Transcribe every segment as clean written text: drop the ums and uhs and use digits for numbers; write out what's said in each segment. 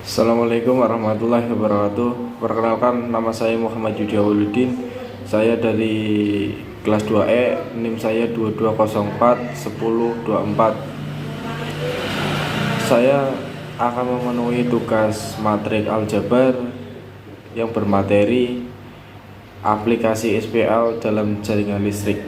Assalamualaikum warahmatullahi wabarakatuh. Perkenalkan, nama saya Muhammad Yudi Awaludin. Saya dari kelas 2E, NIM saya 2204 1024. Saya akan memenuhi tugas matrik aljabar yang bermateri aplikasi SPL dalam jaringan listrik.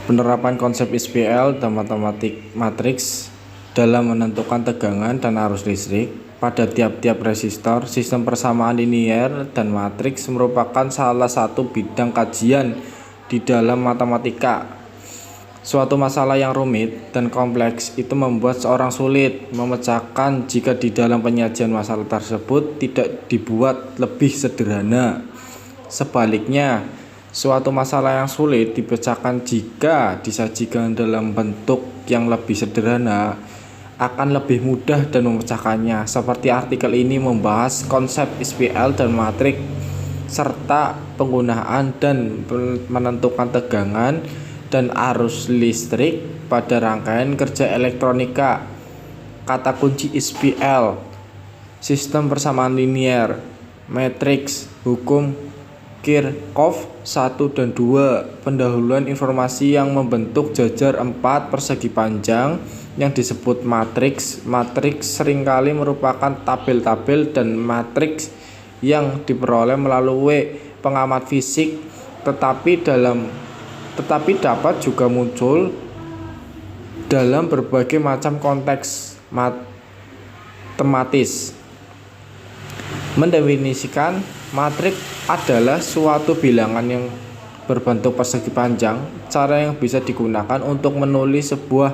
Penerapan konsep SPL dan matematik matriks dalam menentukan tegangan dan arus listrik pada tiap-tiap resistor. Sistem persamaan linier dan matriks merupakan salah satu bidang kajian di dalam matematika. Suatu masalah yang rumit dan kompleks itu membuat seorang sulit memecahkan jika di dalam penyajian masalah tersebut tidak dibuat lebih sederhana. Sebaliknya, suatu masalah yang sulit dipecahkan jika disajikan dalam bentuk yang lebih sederhana akan lebih mudah dan memecahkannya. Seperti artikel ini membahas konsep SPL dan matrik serta penggunaan dan menentukan tegangan dan arus listrik pada rangkaian kerja elektronika. Kata kunci SPL: sistem persamaan linier, matriks, hukum Kirchhoff 1 dan 2, pendahuluan informasi yang membentuk jajar 4 persegi panjang yang disebut matriks. Matriks seringkali merupakan tabel-tabel dan matriks yang diperoleh melalui pengamat fisik, tetapi dapat juga muncul dalam berbagai macam konteks matematis. Mendefinisikan, matriks adalah suatu bilangan yang berbentuk persegi panjang. Cara yang bisa digunakan untuk menulis sebuah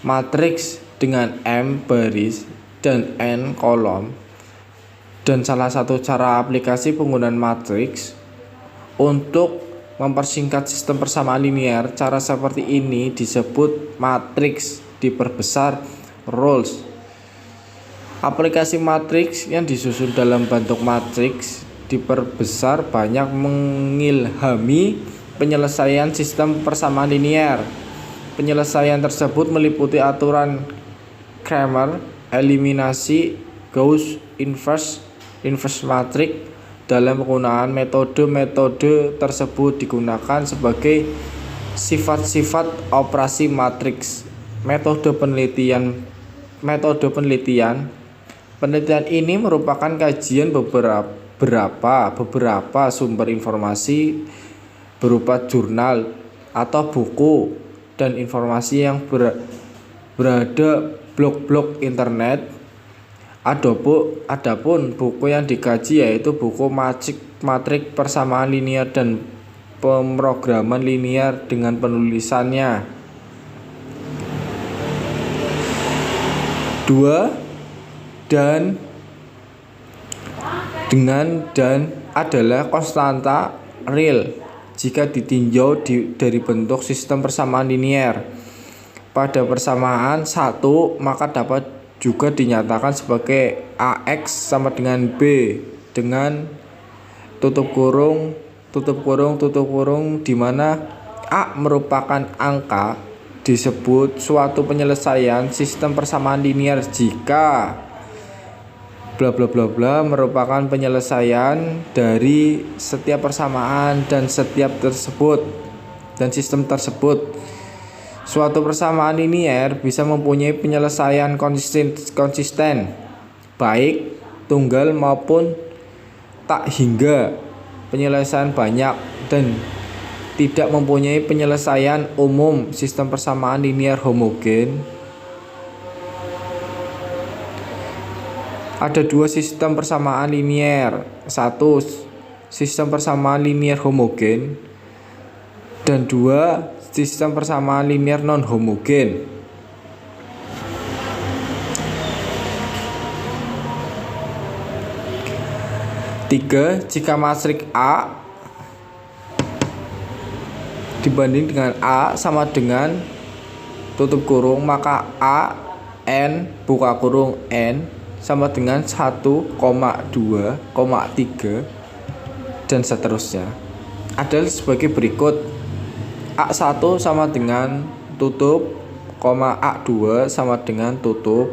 matriks dengan M baris dan N kolom. Dan salah satu cara aplikasi penggunaan matriks untuk mempersingkat sistem persamaan linier. Cara seperti ini disebut matriks diperbesar rules. Aplikasi matriks yang disusun dalam bentuk matriks diperbesar banyak mengilhami penyelesaian sistem persamaan linier. Penyelesaian tersebut meliputi aturan Cramer, eliminasi, Gauss, inverse matriks. Dalam penggunaan metode tersebut digunakan sebagai sifat-sifat operasi matriks. Metode penelitian ini merupakan kajian beberapa sumber informasi berupa jurnal atau buku dan informasi yang berada blog-blog internet. Adapun buku yang dikaji yaitu buku matrik persamaan linier dan pemrograman linier dengan penulisannya. 2 dan dengan dan adalah konstanta real jika ditinjau dari bentuk sistem persamaan linier. Pada persamaan 1 maka dapat juga dinyatakan sebagai AX sama dengan B dengan tutup kurung di mana A merupakan angka. Disebut suatu penyelesaian sistem persamaan linier jika bla bla bla bla merupakan penyelesaian dari setiap persamaan dan sistem tersebut. Suatu persamaan linier bisa mempunyai penyelesaian konsisten baik tunggal maupun tak hingga penyelesaian banyak dan tidak mempunyai penyelesaian umum. Sistem persamaan linier homogen. Ada 2 sistem persamaan linier. 1. Sistem persamaan linier homogen dan 2. Sistem persamaan linier non homogen. Tiga, jika matriks A dibanding dengan A sama dengan tutup kurung, maka A N buka kurung N sama dengan 1,2,3 dan seterusnya adalah sebagai berikut. A1 sama dengan tutup A2 sama dengan tutup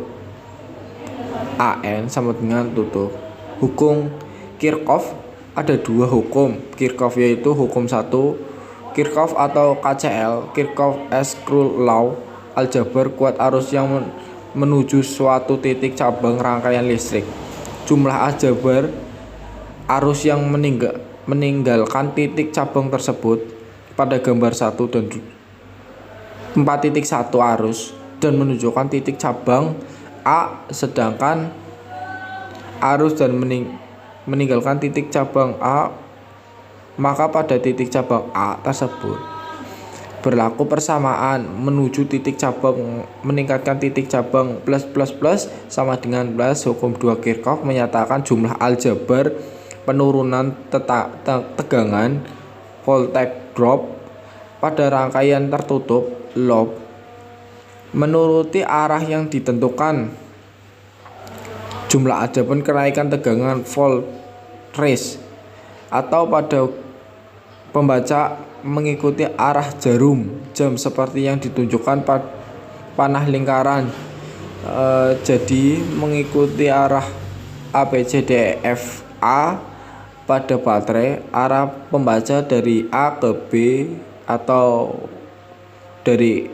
AN sama dengan tutup. Hukum Kirchhoff ada dua hukum Kirchhoff, yaitu hukum 1 Kirchhoff atau KCL, Kirchhoff's Rule Law, aljabar kuat arus yang menuju suatu titik cabang rangkaian listrik. Jumlah aljabar arus yang meninggalkan titik cabang tersebut pada gambar 1 dan 4.1 arus dan menunjukkan titik cabang A, sedangkan arus dan meninggalkan titik cabang A, maka pada titik cabang A tersebut berlaku persamaan menuju titik cabang meningkatkan titik cabang plus sama dengan plus. Hukum 2 Kirchhoff menyatakan jumlah aljabar penurunan tegangan voltage drop pada rangkaian tertutup loop menuruti arah yang ditentukan. Jumlah aljabar kenaikan tegangan voltage atau pada pembaca mengikuti arah jarum jam seperti yang ditunjukkan pada panah lingkaran. Jadi mengikuti arah A, B, C, D, E, F, A pada baterai, arah pembaca dari A ke B atau dari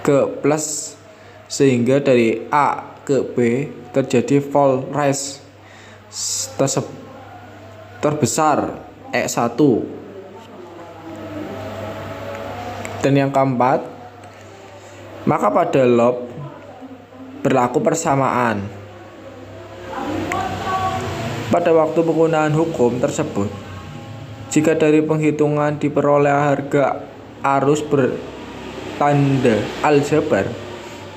ke plus, sehingga dari A ke B terjadi voltage terbesar E1. Dan yang keempat, maka pada loop berlaku persamaan. Pada waktu penggunaan hukum tersebut, jika dari penghitungan diperoleh harga arus bertanda aljabar,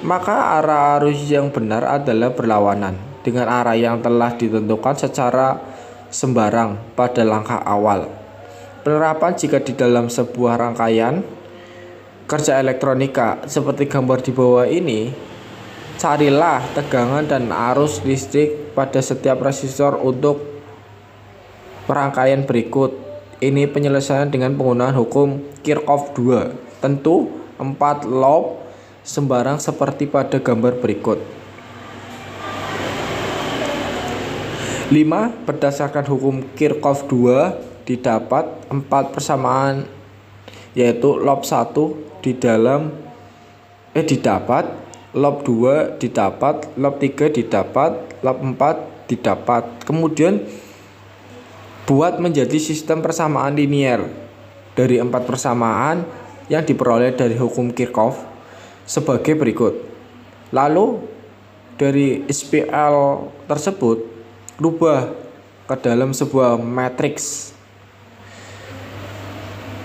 maka arah arus yang benar adalah berlawanan dengan arah yang telah ditentukan secara sembarang pada langkah awal. Penerapan jika di dalam sebuah rangkaian kerja elektronika seperti gambar di bawah ini, carilah tegangan dan arus listrik pada setiap resistor untuk rangkaian berikut. Ini penyelesaian dengan penggunaan hukum Kirchhoff 2. Tentu 4 loop sembarang seperti pada gambar berikut. 5. Berdasarkan hukum Kirchhoff 2 didapat 4 persamaan, yaitu loop 1 didapat, loop 2 didapat, loop 3 didapat, loop 4 didapat. Kemudian buat menjadi sistem persamaan linier dari 4 persamaan yang diperoleh dari hukum Kirchhoff sebagai berikut. Lalu dari SPL tersebut rubah ke dalam sebuah matriks.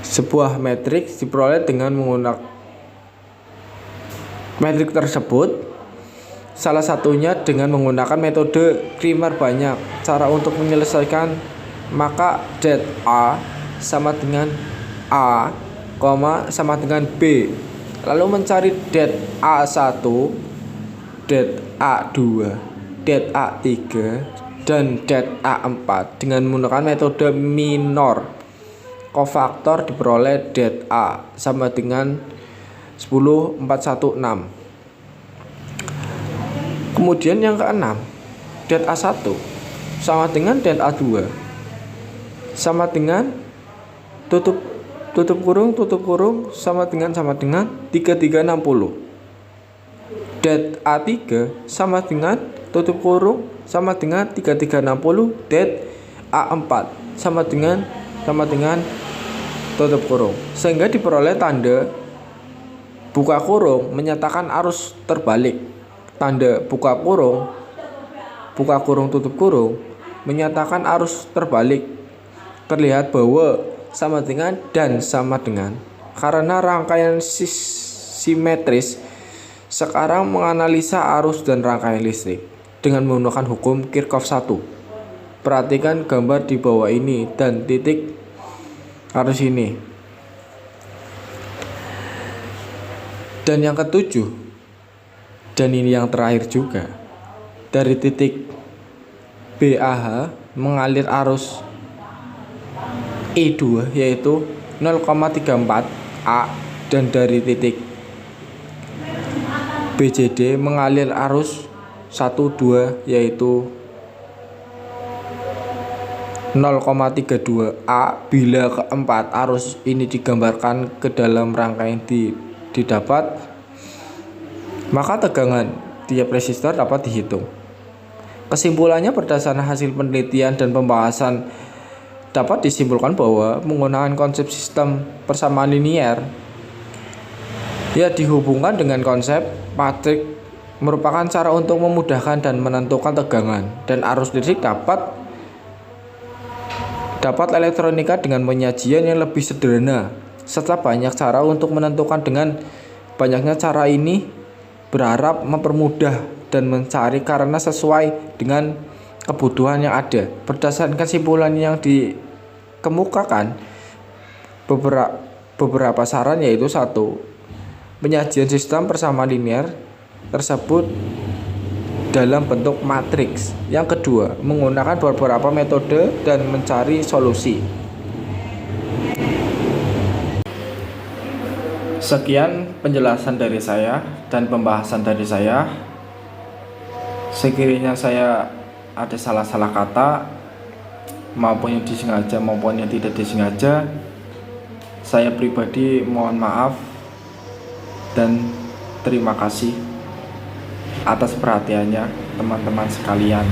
Sebuah matriks diperoleh dengan menggunakan matriks tersebut, salah satunya dengan menggunakan metode Cramer. Banyak cara untuk menyelesaikan, maka det A sama dengan A, sama dengan B. Lalu mencari det A1, det A2, det A3, dan det A4 dengan menggunakan metode minor. Kofaktor diperoleh det A sama dengan 10,416. Kemudian yang keenam, det A1 sama dengan det A2 sama dengan tutup kurung sama dengan 3360. Det A3 sama dengan tutup kurung sama dengan 3360. Det A4 sama dengan tutup kurung, sehingga diperoleh tanda buka kurung menyatakan arus terbalik. Tanda buka kurung tutup kurung menyatakan arus terbalik. Terlihat bahwa sama dengan dan sama dengan, karena rangkaian simetris. Sekarang menganalisa arus dan rangkaian listrik dengan menggunakan hukum Kirchhoff 1. Perhatikan gambar di bawah ini dan titik arus ini. Dan yang ketujuh, dan ini yang terakhir juga, dari titik BAH mengalir arus E2 yaitu 0,34 A, dan dari titik BJD mengalir arus 1,2 yaitu 0,32 A. Bila keempat arus ini digambarkan ke dalam rangkaian didapat, maka tegangan tiap resistor dapat dihitung. Kesimpulannya, berdasarkan hasil penelitian dan pembahasan dapat disimpulkan bahwa menggunakan konsep sistem persamaan linier dihubungkan dengan konsep matrik merupakan cara untuk memudahkan dan menentukan tegangan dan arus listrik dapat elektronika dengan penyajian yang lebih sederhana. Setelah banyak cara untuk menentukan, dengan banyaknya cara ini berharap mempermudah dan mencari karena sesuai dengan kebutuhan yang ada. Berdasarkan kesimpulan yang dikemukakan, beberapa saran yaitu: 1. Penyajian sistem persamaan linear tersebut dalam bentuk matriks. Yang kedua, menggunakan beberapa metode dan mencari solusi. Sekian penjelasan dari saya dan pembahasan dari saya. Sekiranya saya ada salah-salah kata maupun yang disengaja maupun yang tidak disengaja, saya pribadi mohon maaf dan terima kasih atas perhatiannya teman-teman sekalian.